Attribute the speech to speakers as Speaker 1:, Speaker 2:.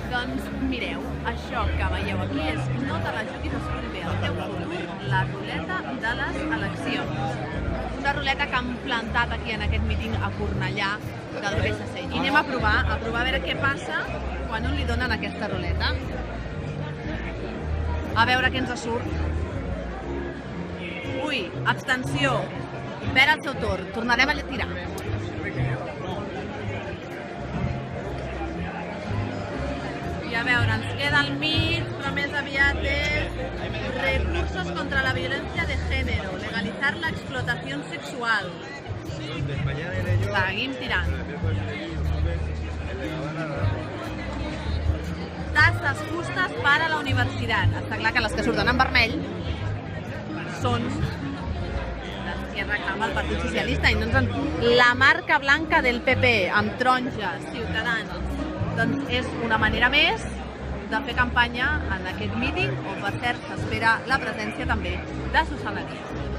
Speaker 1: Doncs mireu, això que veieu aquí és no te la juguis, escull bé el teu futur, la ruleta de les eleccions. Una ruleta que han plantat aquí en aquest míting a Cornellà del PSC. I anem a provar a veure què passa quan un li donen aquesta ruleta. A veure què ens surt. Ui, abstenció. Perd el seu torn. Tornarem a tirar. I a veure, ens queda al mig, però més aviat és recursos contra la violència de género, legalitzar la explotació sexual. Seguim tirant. Tasses justes per a la universitat. Està clar que les que surten en vermell són les que reclama el Partit Socialista i no ens la marca blanca del PP amb taronges, Ciutadans. Doncs és una manera més de fer campanya en aquest míting, on per cert s'espera la presència també de Susana Díaz.